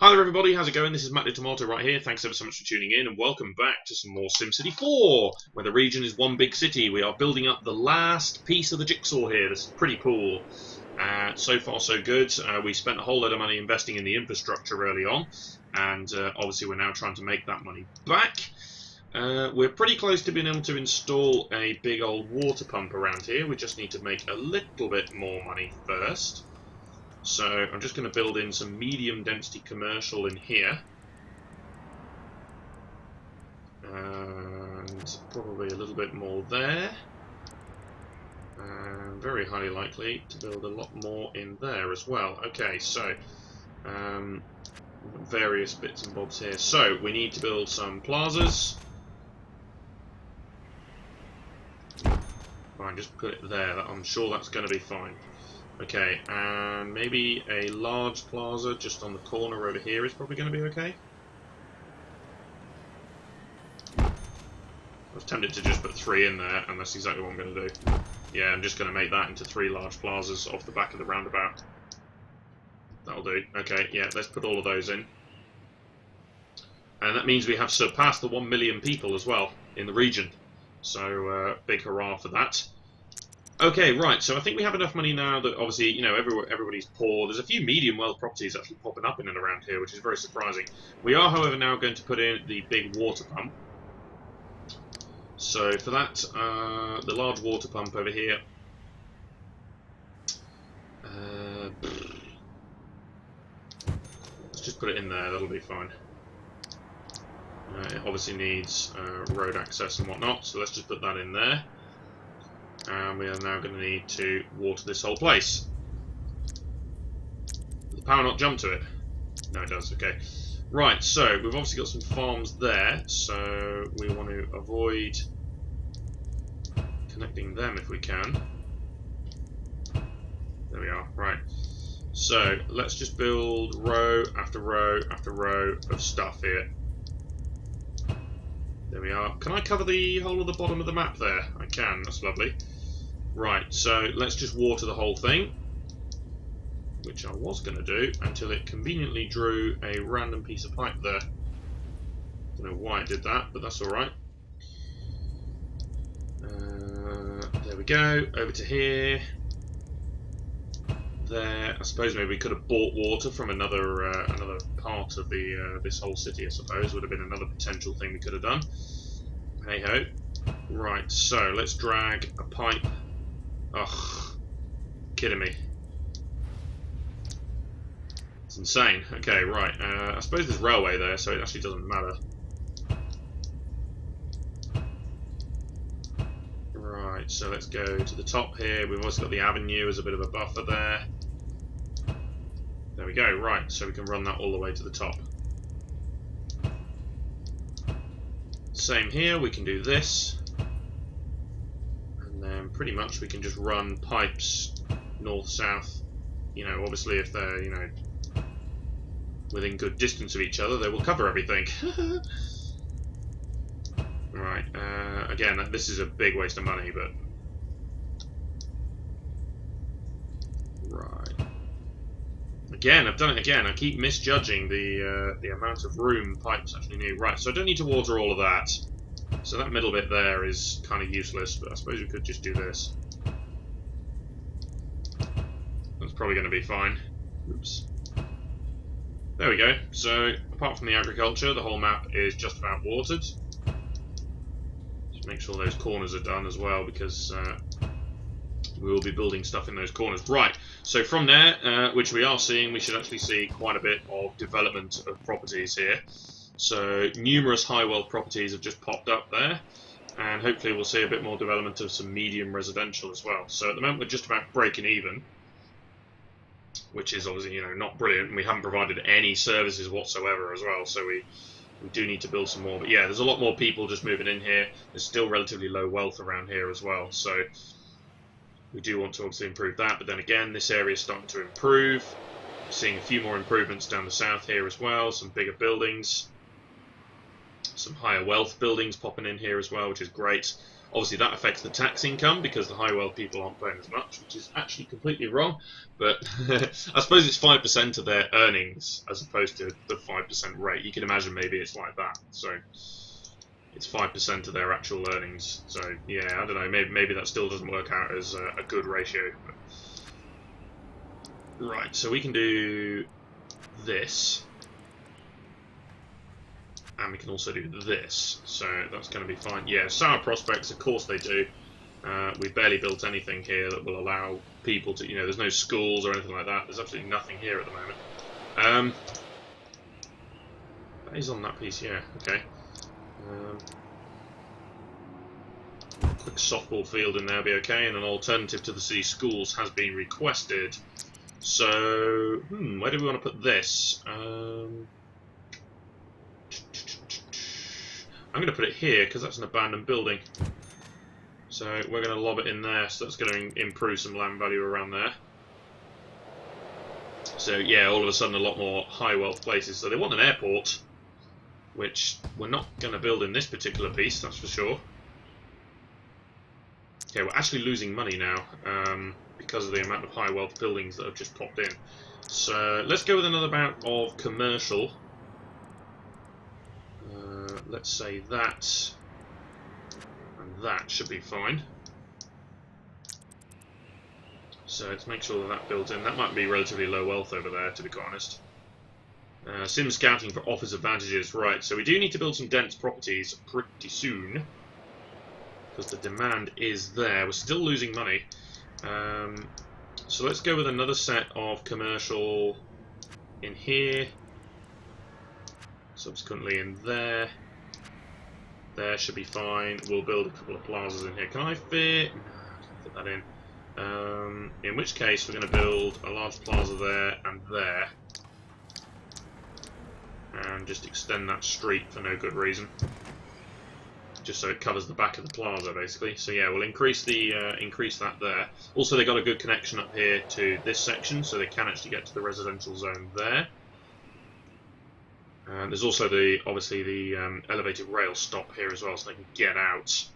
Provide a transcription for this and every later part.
Hi there everybody, how's it going? This is Matt the Tomato right here. Thanks ever so much for tuning in and welcome back to some more SimCity 4, where the region is one big city. We are building up the last piece of the jigsaw here. This is pretty cool. So far so good. We spent a whole load of money investing in the infrastructure early on, and obviously we're now trying to make that money back. We're pretty close to being able to install a big old water pump around here. We just need to make a little bit more money first. So I'm just going to build in some medium density commercial in here. And probably a little bit more there. And very highly likely to build a lot more in there as well. Okay, so various bits and bobs here. So we need to build some plazas. Fine, just put it there. I'm sure that's going to be fine. Okay, and maybe a large plaza just on the corner over here is probably going to be okay. I was tempted to just put 3 in there, and that's exactly what I'm going to do. Yeah, I'm just going to make that into 3 large plazas off the back of the roundabout. That'll do. Okay, yeah, let's put all of those in. And that means we have surpassed the 1 million people as well in the region. So, big hurrah for that. Okay, right, so I think we have enough money now that obviously, you know, everybody's poor. There's a few medium wealth properties actually popping up in and around here, which is very surprising. We are, however, now going to put in the big water pump. So for that, the large water pump over here. Let's just put it in there, that'll be fine. It obviously needs road access and whatnot, so let's just put that in there. And we are now going to need to water this whole place. Does the power not jump to it? No, it does, okay. Right, so we've obviously got some farms there, so we want to avoid connecting them if we can. There we are, right. So let's just build row after row after row of stuff here. There we are. Can I cover the whole of the bottom of the map there? I can, that's lovely. Right, so let's just water the whole thing, which I was going to do until it conveniently drew a random piece of pipe there. Don't know why it did that, but that's alright. There we go, over to here. There, I suppose maybe we could have bought water from another another part of the this whole city, I suppose. Would have been another potential thing we could have done. Hey ho. Right, so let's drag a pipe. Ugh, kidding me. It's insane. Okay, right. I suppose there's railway there, so it actually doesn't matter. Right, so let's go to the top here. We've also got the avenue as a bit of a buffer there. There we go, right, so we can run that all the way to the top. Same here, we can do this. And then pretty much we can just run pipes north-south. You know, obviously if they're, you know, within good distance of each other, they will cover everything. Right, again, this is a big waste of money, but... Right. Again, I've done it again. I keep misjudging the amount of room pipes actually need. Right, so I don't need to water all of that. So that middle bit there is kind of useless, but I suppose we could just do this. That's probably going to be fine. Oops. There we go. So, apart from the agriculture, the whole map is just about watered. Just make sure those corners are done as well, because we will be building stuff in those corners. Right, so from there, which we are seeing, we should actually see quite a bit of development of properties here. So numerous high wealth properties have just popped up there, and hopefully we'll see a bit more development of some medium residential as well. So at the moment we're just about breaking even, which is obviously, you know, not brilliant, and we haven't provided any services whatsoever as well, so we do need to build some more. But yeah, there's a lot more people just moving in here. There's still relatively low wealth around here as well, so we do want to obviously improve that. But then again, this area is starting to improve. We're seeing a few more improvements down the south here as well, some bigger buildings, some higher wealth buildings popping in here as well, which is great. Obviously that affects the tax income because the high wealth people aren't paying as much, which is actually completely wrong. But I suppose it's 5% of their earnings as opposed to the 5% rate. You can imagine maybe it's like that. So it's 5% of their actual earnings. So yeah, I don't know. Maybe that still doesn't work out as a good ratio. But... Right, so we can do this. And we can also do this, so that's going to be fine. Yeah, sour prospects, of course they do. We've barely built anything here that will allow people to, there's no schools or anything like that. There's absolutely nothing here at the moment. That is on that piece, yeah, okay. Quick softball field in there will be okay, and an alternative to the city schools has been requested. So, where do we want to put this? I'm going to put it here because that's an abandoned building. So we're going to lob it in there, so that's going to improve some land value around there. So yeah, all of a sudden a lot more high wealth places. So they want an airport, which we're not going to build in this particular piece, that's for sure. Okay, we're actually losing money now because of the amount of high wealth buildings that have just popped in. So let's go with another bout of commercial. Let's say that, and that should be fine. So let's make sure that that builds in. That might be relatively low wealth over there, to be quite honest. Sim scouting for office advantages. Right, so we do need to build some dense properties pretty soon, because the demand is there. We're still losing money. So let's go with another set of commercial in here. Subsequently in there. There should be fine. We'll build a couple of plazas in here. Can I fit? No, I can't fit that in. In which case we're going to build a large plaza there and there. And just extend that street for no good reason. Just so it covers the back of the plaza, basically. So yeah, we'll increase that there. Also, they got a good connection up here to this section, so they can actually get to the residential zone there. There's also obviously the elevated rail stop here as well, so they can get out.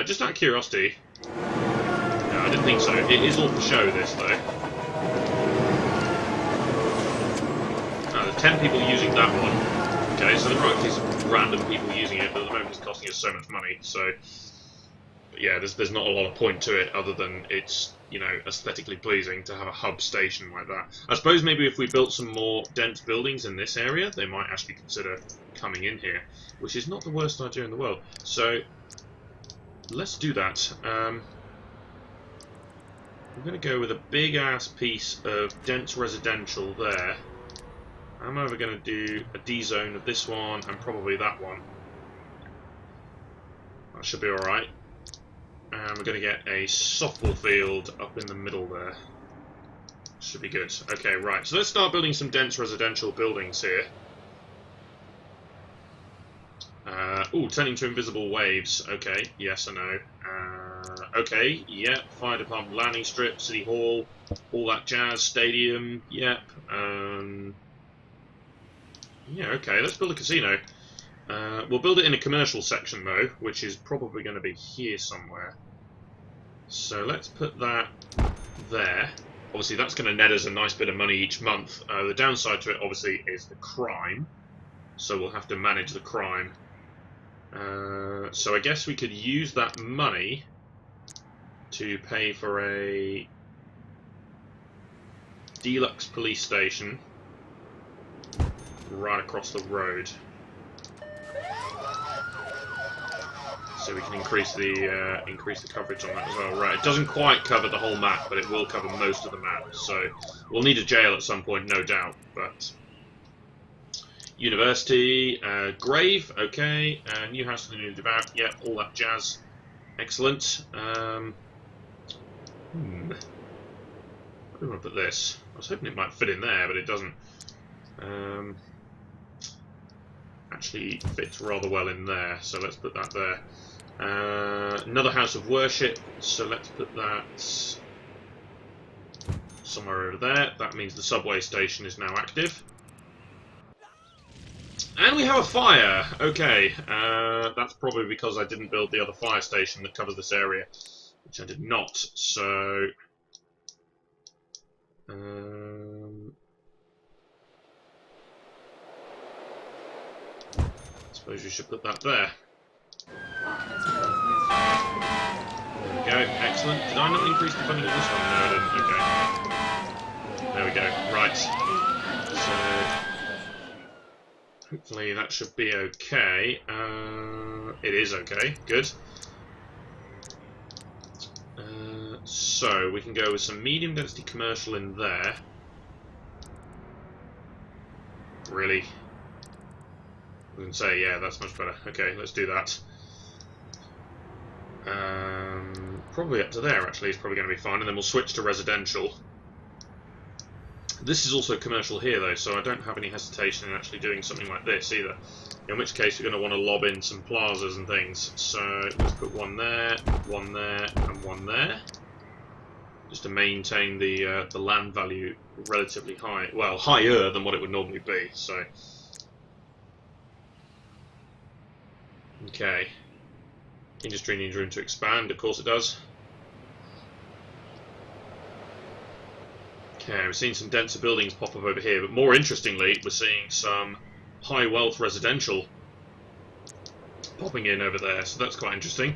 Just out of curiosity, no, I didn't think so. It is all for show, this though. There's 10 people using that one. Okay, so there are actually some random people using it, but at the moment it's costing us so much money. So yeah, there's not a lot of point to it other than it's aesthetically pleasing to have a hub station like that. I suppose maybe if we built some more dense buildings in this area, they might actually consider coming in here, which is not the worst idea in the world. So let's do that. I'm going to go with a big ass piece of dense residential there. I'm over going to do a D zone of this one and probably that one. That should be alright. And we're going to get a softball field up in the middle there. Should be good. Okay, right. So let's start building some dense residential buildings here. Turning to invisible waves. Okay, yes or no. Okay, yeah. Fire department landing strip, city hall, all that jazz, stadium, yep. Yeah, okay, let's build a casino. We'll build it in a commercial section though, which is probably going to be here somewhere. So let's put that there. Obviously that's going to net us a nice bit of money each month. The downside to it obviously is the crime, so we'll have to manage the crime. So I guess we could use that money to pay for a deluxe police station right across the road. So we can increase the coverage on that as well. Right, it doesn't quite cover the whole map, but it will cover most of the map. So we'll need a jail at some point, no doubt. But university, grave, okay. New house for the new devout, yeah, all that jazz, excellent. Where do we want to put this? I was hoping it might fit in there, but it doesn't. Actually fits rather well in there, so let's put that there. Another house of worship, so let's put that somewhere over there. That means the subway station is now active. And we have a fire! Okay, that's probably because I didn't build the other fire station that covers this area, which I did not, so... I suppose we should put that there. There we go, excellent. Did I not increase the funding on this one? No, I didn't, okay. There we go, right. So... hopefully that should be okay. It is okay, good. So we can go with some medium density commercial in there. Really? I can say, yeah, that's much better. Okay, let's do that. Probably up to there, actually, is probably going to be fine, and then we'll switch to residential. This is also commercial here, though, so I don't have any hesitation in actually doing something like this either. In which case, we're going to want to lob in some plazas and things. So let's put one there, and one there, just to maintain the land value relatively high. Well, higher than what it would normally be. So, okay. Industry needs room to expand. Of course, it does. Okay, we're seeing some denser buildings pop up over here, but more interestingly, we're seeing some high wealth residential popping in over there, so that's quite interesting.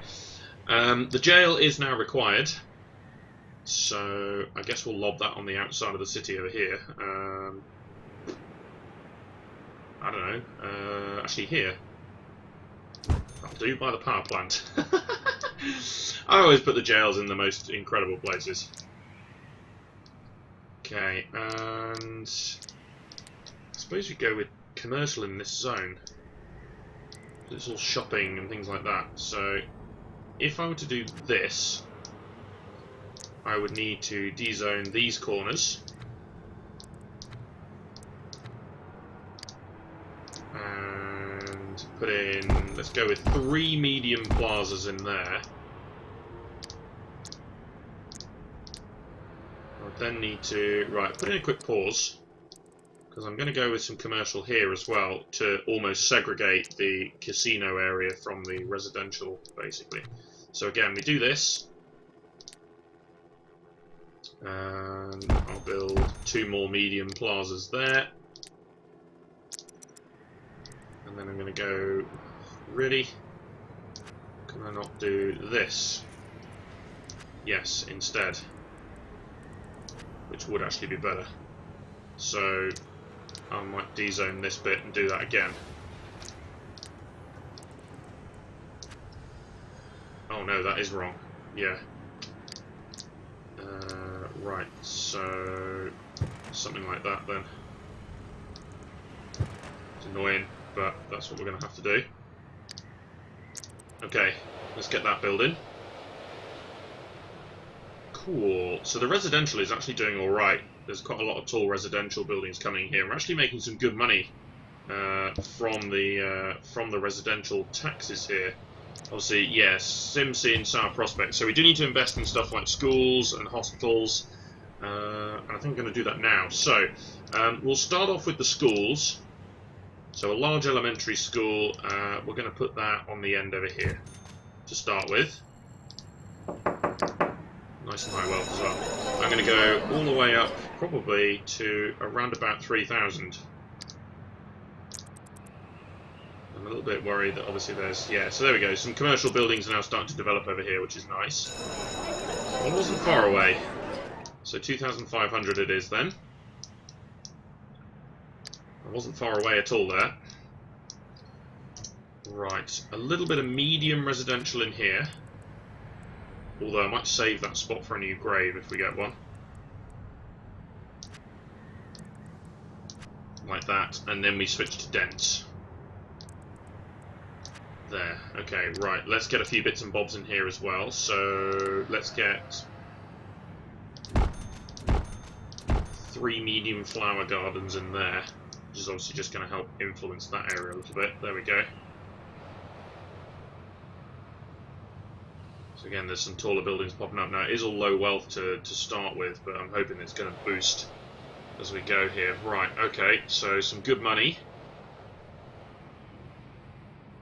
The jail is now required, so I guess we'll lob that on the outside of the city over here. I don't know, actually here. That'll do, by the power plant. I always put the jails in the most incredible places. Okay, and I suppose we go with commercial in this zone. It's all shopping and things like that. So if I were to do this, I would need to dezone these corners. And put in, let's go with 3 medium plazas in there. Then need to, right, put in a quick pause, because I'm going to go with some commercial here as well to almost segregate the casino area from the residential, basically. So again, we do this, and I'll build 2 more medium plazas there, and then I'm going to go, really, can I not do this? Yes, instead. Which would actually be better. So I might dezone this bit and do that again. Oh no, that is wrong. Yeah. Right, so something like that then. It's annoying, but that's what we're going to have to do. Okay, let's get that building. Cool. So the residential is actually doing all right. There's quite a lot of tall residential buildings coming here. We're actually making some good money from the residential taxes here. Obviously, yes, SimCity and Sour Prospect. So we do need to invest in stuff like schools and hospitals. And I think I'm going to do that now. So we'll start off with the schools. So a large elementary school. We're going to put that on the end over here to start with. Nice and high wealth as well. I'm going to go all the way up, probably to around about 3,000. I'm a little bit worried that obviously there's... yeah, so there we go. Some commercial buildings are now starting to develop over here, which is nice. Well, it wasn't far away. So 2,500 it is then. I wasn't far away at all there. Right, a little bit of medium residential in here. Although I might save that spot for a new grave if we get one. Like that, and then we switch to dense. There, okay, right, let's get a few bits and bobs in here as well. So, let's get 3 medium flower gardens in there, which is obviously just going to help influence that area a little bit. There we go. So again, there's some taller buildings popping up now. It is all low wealth to start with, but I'm hoping it's going to boost as we go here. Right, okay, so some good money.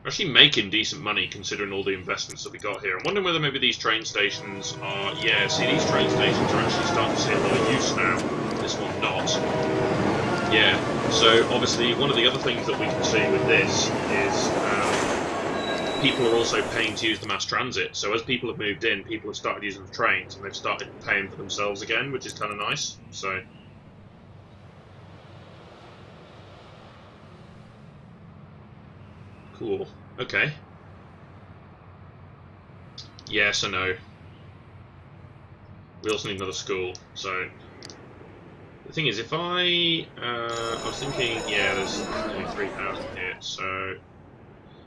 actually making decent money considering all the investments that we got here. I'm wondering whether maybe these train stations are... Yeah, see, these train stations are actually starting to see a lot of use now. This one not. Yeah, so obviously one of the other things that we can see with this is people are also paying to use the mass transit. So as people have moved in, people have started using the trains and they've started paying for themselves again, which is kind of nice. So... Cool. Okay. Yes and no. We also need another school, so... The thing is, if I was thinking, yeah, there's only 3,000 here, so...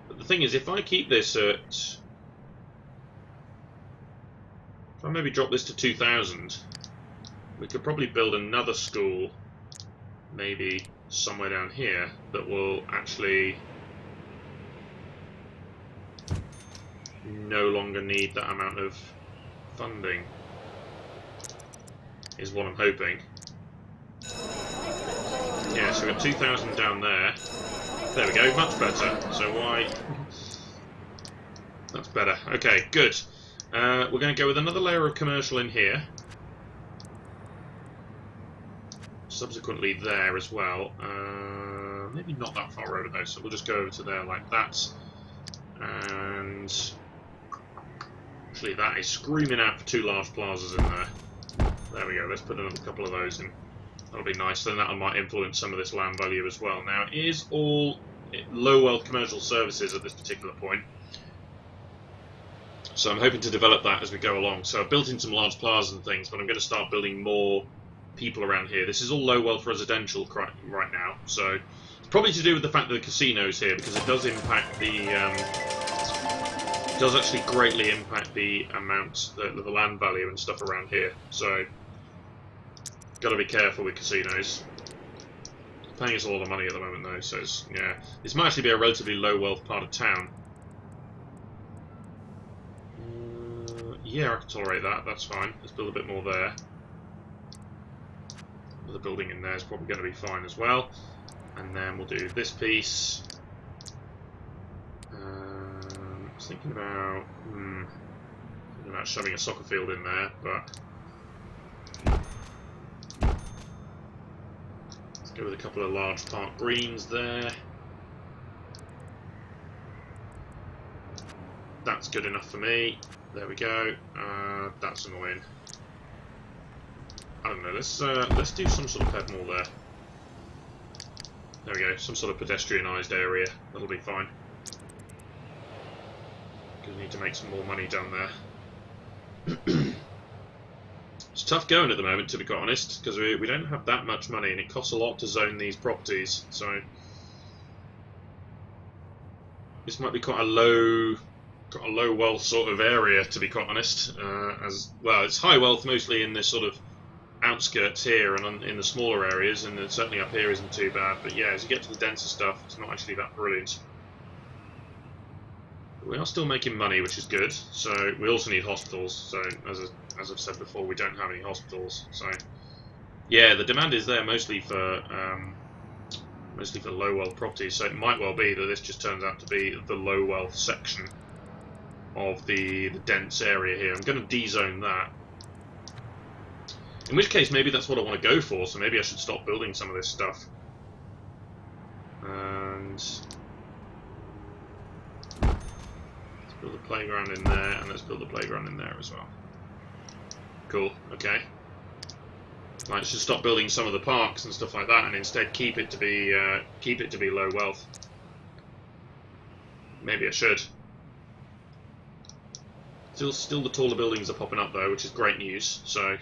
But the thing is, if I keep this at... If I maybe drop this to 2,000, we could probably build another school, maybe somewhere down here, that will actually... no longer need that amount of funding, is what I'm hoping. Yeah, so we've got 2,000 down there. There we go, much better. So why... That's better. Okay, good. We're going to go with another layer of commercial in here. Subsequently there as well. Maybe not that far over though, so we'll just go over to there like that. And... Actually, that is screaming out for 2 large plazas in there. There we go, let's put another couple of those in. That'll be nice, then that might influence some of this land value as well. Now, it is all low wealth commercial services at this particular point. So I'm hoping to develop that as we go along. So I've built in some large plazas and things, but I'm going to start building more people around here. This is all low wealth residential right now. So it's probably to do with the fact that the casino's here, because it does impact the... does actually greatly impact the amount, the land value and stuff around here. So, got to be careful with casinos. It's paying us a lot of money at the moment though, so it's, yeah. This might actually be a relatively low wealth part of town. Yeah, I can tolerate that, that's fine. Let's build a bit more there. The building in there is probably going to be fine as well. And then we'll do this piece. I was thinking about shoving a soccer field in there, but let's go with a couple of large park greens there. That's good enough for me. There we go. That's annoying. I don't know. Let's do some sort of ped mall there. There we go. Some sort of pedestrianised area. That'll be fine. We need to make some more money down there. It's tough going at the moment, to be quite honest, because we don't have that much money, and it costs a lot to zone these properties. So this might be quite a low wealth sort of area, to be quite honest. As well, it's high wealth mostly in this sort of outskirts here and in the smaller areas, and certainly up here isn't too bad. But yeah, as you get to the denser stuff, it's not actually that brilliant. We are still making money, which is good. So we also need hospitals. So as I've said before, we don't have any hospitals. So yeah, the demand is there mostly for low wealth properties. So it might well be that this just turns out to be the low wealth section of the dense area here. I'm going to de-zone that. In which case, maybe that's what I want to go for. So maybe I should stop building some of this stuff. And build a playground in there, and let's build a playground in there as well. Cool. Okay. Right, let's just stop building some of the parks and stuff like that, and instead keep it to be low wealth. Maybe I should. Still, the taller buildings are popping up though, which is great news. So,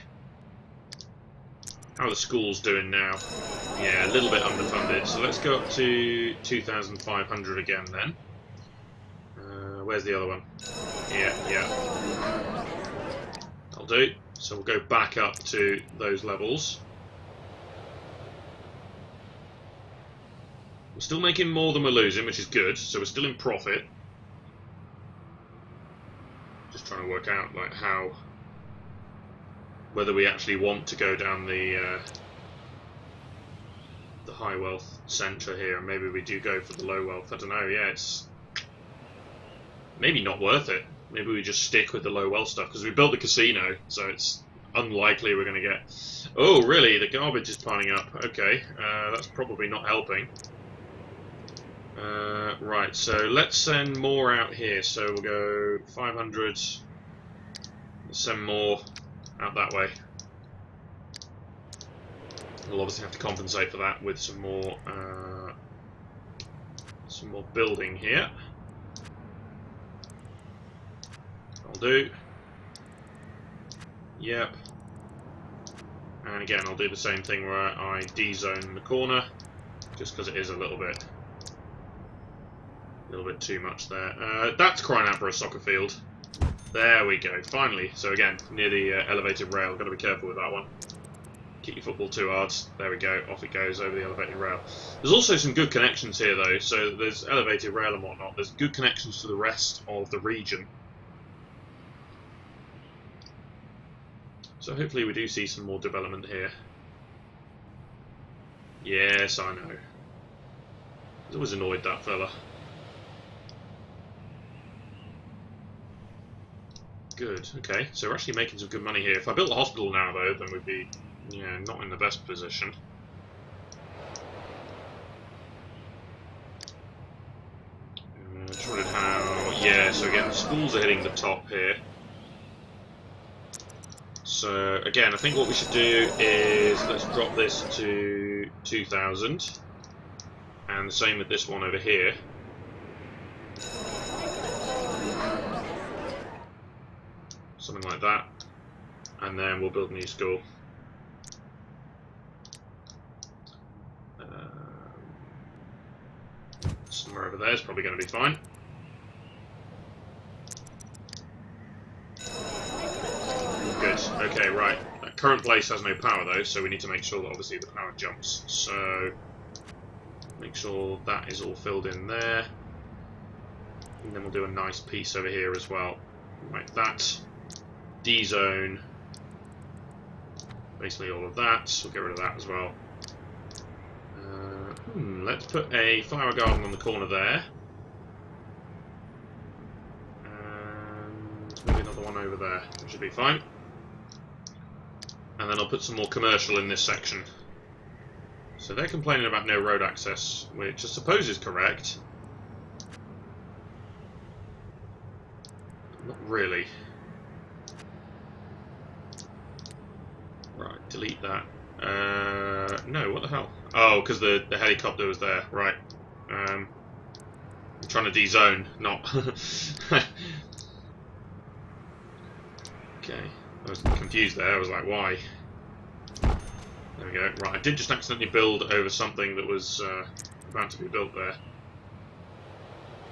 how are the schools doing now? Yeah, a little bit underfunded. So let's go up to 2,500 again then. Where's the other one? Yeah. That'll do. So we'll go back up to those levels. We're still making more than we're losing, which is good. So we're still in profit. Just trying to work out like whether we actually want to go down the high wealth centre here, and maybe we do go for the low wealth. I don't know. Yeah, it's maybe not worth it. Maybe we just stick with the low wealth stuff, because we built the casino, so it's unlikely we're going to get... Oh, really? The garbage is piling up. Okay, that's probably not helping. Right, so let's send more out here. So we'll go 500. Let's send more out that way. We'll obviously have to compensate for that with some more building here. I'll do. Yep. And again, I'll do the same thing where I D-zone the corner, just because it is a little bit too much there. That's crying out for a soccer field. There we go, finally. So again, near the elevated rail, got to be careful with that one. Keep your football too hard. There we go, off it goes over the elevated rail. There's also some good connections here though, so there's elevated rail and whatnot. There's good connections to the rest of the region. So hopefully we do see some more development here. Yes, I know. I was always annoyed, that fella. Good, okay. So we're actually making some good money here. If I built a hospital now, though, then we'd be, yeah, not in the best position. Trying how... Yeah, so again, the schools are hitting the top here. So, again, I think what we should do is let's drop this to 2,000. And the same with this one over here. Something like that. And then we'll build a new school. Somewhere over there is probably going to be fine. Good. Okay, right. That current place has no power though, so we need to make sure that obviously the power jumps. So make sure that is all filled in there. And then we'll do a nice piece over here as well. Like that. D-zone. Basically all of that. We'll get rid of that as well. Let's put a flower garden on the corner there. And maybe another one over there. That should be fine. And then I'll put some more commercial in this section. So they're complaining about no road access, which I suppose is correct. Not really. Right, delete that. No, what the hell? Oh, because the helicopter was there. Right. I'm trying to D-zone, not... Okay. I was confused there. I was like, why? There we go. Right, I did just accidentally build over something that was about to be built there.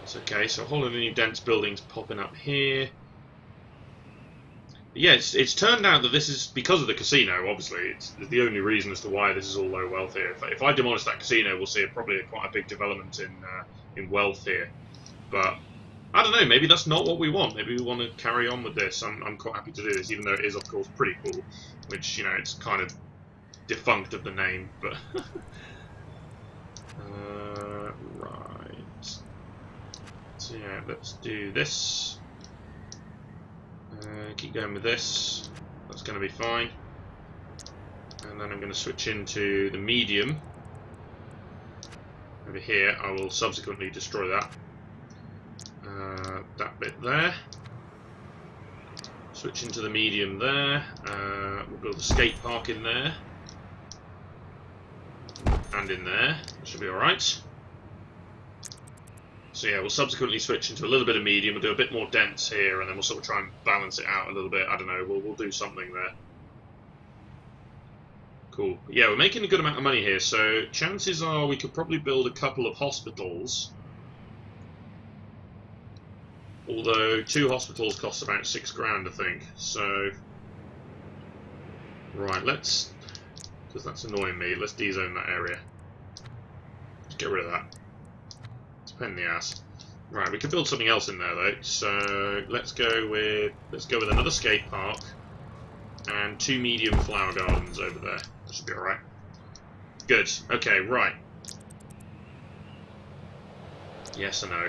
It's okay. So a whole lot of new dense buildings popping up here. Yeah, it's turned out that this is because of the casino, obviously. It's the only reason as to why this is all low wealth here. If I demolish that casino, we'll see probably quite a big development in wealth here. But, I don't know, maybe that's not what we want. Maybe we want to carry on with this. I'm quite happy to do this, even though it is, of course, pretty cool. Which, you know, it's kind of defunct of the name, but... right. So, yeah, let's do this. Keep going with this. That's going to be fine. And then I'm going to switch into the medium. Over here, I will subsequently destroy that. That bit there. Switch into the medium there. We'll build a skate park in there. And in there. That should be alright. So yeah, we'll subsequently switch into a little bit of medium, we'll do a bit more dense here, and then we'll sort of try and balance it out a little bit. I don't know, we'll do something there. Cool. Yeah, we're making a good amount of money here, so chances are we could probably build a couple of hospitals. Although 2 hospitals cost about 6 grand, I think. So, right, let's, because that's annoying me, let's D-zone that area. Just get rid of that. It's a pain in the ass. Right, we could build something else in there though. So let's go with another skate park and 2 medium flower gardens over there. That should be alright. Good. Okay, right. Yes, I know.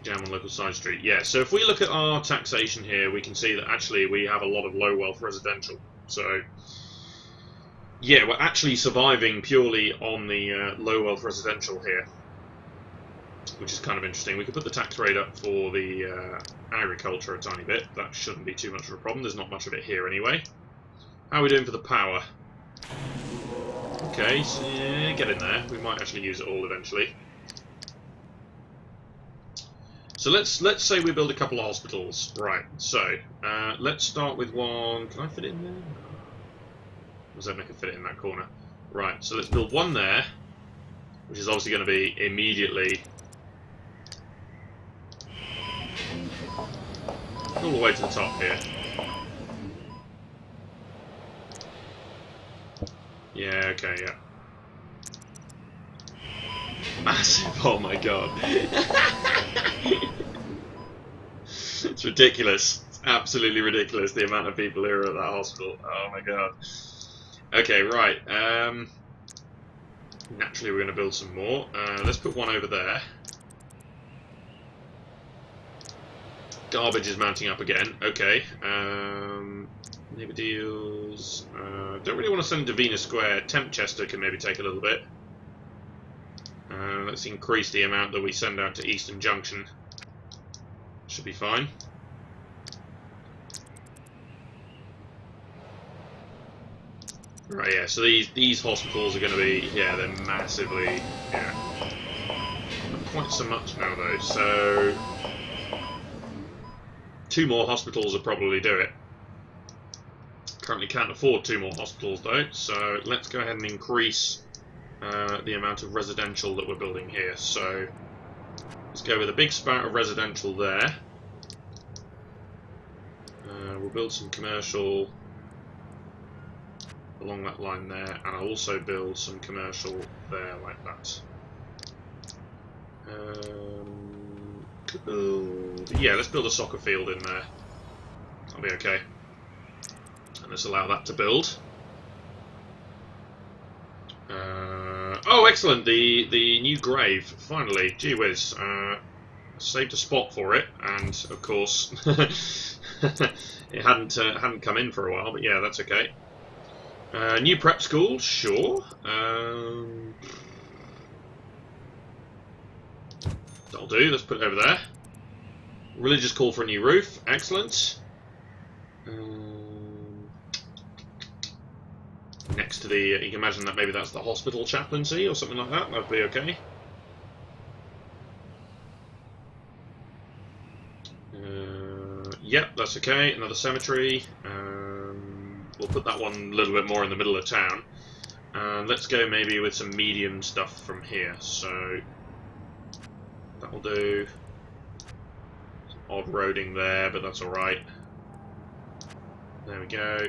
Jam on local side street. Yeah, so if we look at our taxation here, we can see that actually we have a lot of low wealth residential. So, yeah, we're actually surviving purely on the low wealth residential here, which is kind of interesting. We could put the tax rate up for the agriculture a tiny bit. That shouldn't be too much of a problem. There's not much of it here anyway. How are we doing for the power? Okay, so yeah, get in there. We might actually use it all eventually. So let's say we build a couple of hospitals. Right, so let's start with one. Can I fit it in there? Does that make it fit in that corner? Right, so let's build one there, which is obviously going to be immediately all the way to the top here. Yeah, okay, yeah. Massive, oh my god. It's ridiculous. It's absolutely ridiculous, the amount of people who are at that hospital. Oh my god. Okay, right. Naturally we're going to build some more. Let's put one over there. Garbage is mounting up again. Okay. Neighbour deals. Don't really want to send to Venus Square. Tempchester can maybe take a little bit. Let's increase the amount that we send out to Eastern Junction. Should be fine. Right, yeah, so these hospitals are going to be, yeah, they're massively, yeah. Not quite so much now, though, so 2 more hospitals will probably do it. Currently can't afford 2 more hospitals, though, so let's go ahead and increase the amount of residential that we're building here. So let's go with a big spout of residential there. We'll build some commercial along that line there, and I'll also build some commercial there like that. Yeah, let's build a soccer field in there. That'll be okay. And let's allow that to build. Oh, excellent! The new grave, finally. Gee whiz. Saved a spot for it, and of course, it hadn't come in for a while. But yeah, that's okay. New prep school, sure. That'll do. Let's put it over there. Religious call for a new roof, excellent. Next to the, you can imagine that maybe that's the hospital chaplaincy or something like that. That'd be okay. Yep, that's okay. Another cemetery. We'll put that one a little bit more in the middle of town. Let's go maybe with some medium stuff from here. So that'll do. Some odd roading there, but that's alright. There we go.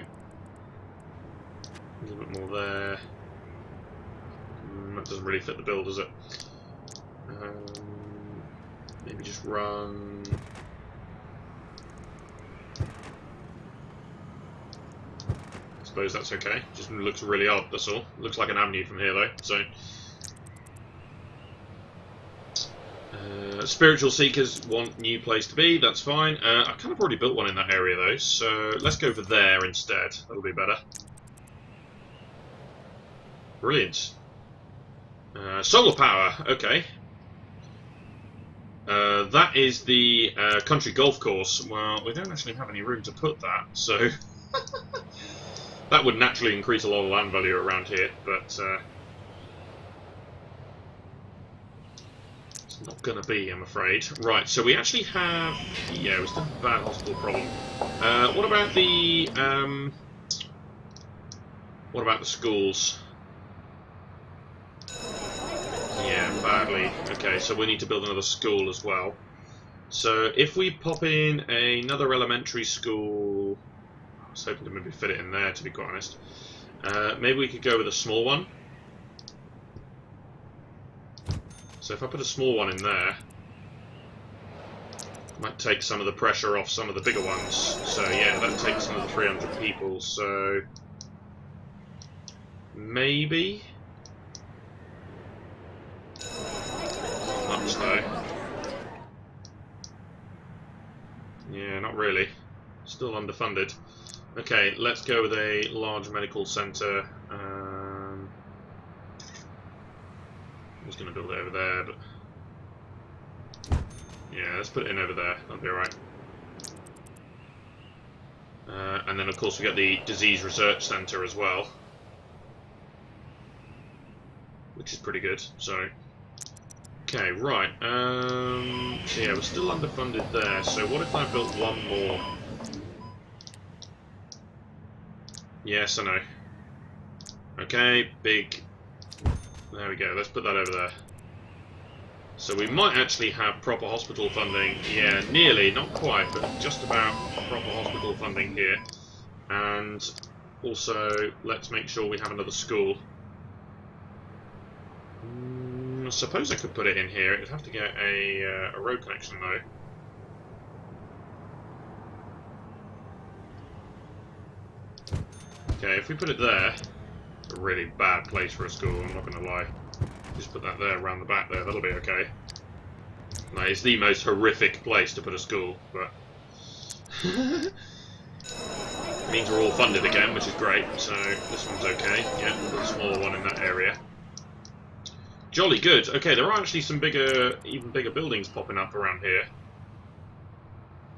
A little bit more there. That doesn't really fit the bill, does it? Maybe just run. I suppose that's okay. Just looks really odd, that's all. Looks like an avenue from here, though. So, spiritual seekers want new place to be. That's fine. I kind of already built one in that area, though. So let's go for there instead. That'll be better. Brilliant. Solar power, okay. That is the country golf course. Well, we don't actually have any room to put that, so that would naturally increase a lot of land value around here, but it's not going to be, I'm afraid. Right, so we actually have, yeah, we still have a bad hospital problem. What about the schools? Yeah, badly. Okay, so we need to build another school as well. So if we pop in another elementary school, I was hoping to maybe fit it in there, to be quite honest. Maybe we could go with a small one. So if I put a small one in there, might take some of the pressure off some of the bigger ones. So yeah, that takes another 300 people. So maybe. Much though. not really. Still underfunded. Okay, let's go with a large medical centre. I was going to build it over there, but yeah, let's put it in over there. That'll be alright. And then, of course, we got the Disease Research Centre as well, which is pretty good. So, okay, right. So yeah, we're still underfunded there. So what if I built one more? Yes, I know. Okay, big. There we go. Let's put that over there. So we might actually have proper hospital funding. Yeah, nearly, not quite, but just about proper hospital funding here. And also, let's make sure we have another school. I suppose I could put it in here. It'd have to get a road connection, though. Okay, if we put it there, it's a really bad place for a school, I'm not going to lie. Just put that there, around the back there, that'll be okay. No, it's the most horrific place to put a school, but... it means we're all funded again, which is great, so this one's okay. Yeah, we'll put a smaller one in that area. Jolly good. Okay, there are actually some bigger, even bigger buildings popping up around here.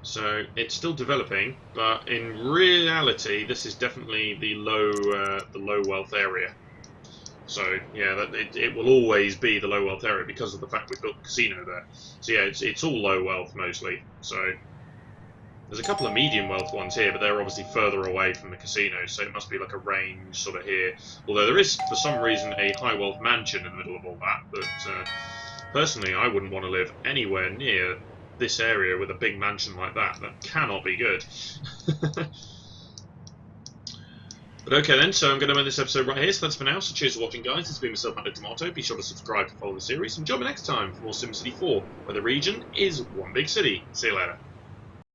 So it's still developing, but in reality, this is definitely the low wealth area. So yeah, it will always be the low wealth area because of the fact we've built a casino there. So yeah, it's all low wealth mostly. So there's a couple of medium wealth ones here, but they're obviously further away from the casino, so it must be like a range sort of here. Although there is, for some reason, a high wealth mansion in the middle of all that. But personally, I wouldn't want to live anywhere near this area with a big mansion like that. That cannot be good. But okay then, so I'm going to end this episode right here, so that's for now. So cheers for watching, guys. This has been myself, Matt Tomato. Be sure to subscribe to follow the series, and join me next time for more SimCity 4, where the region is one big city. See you later.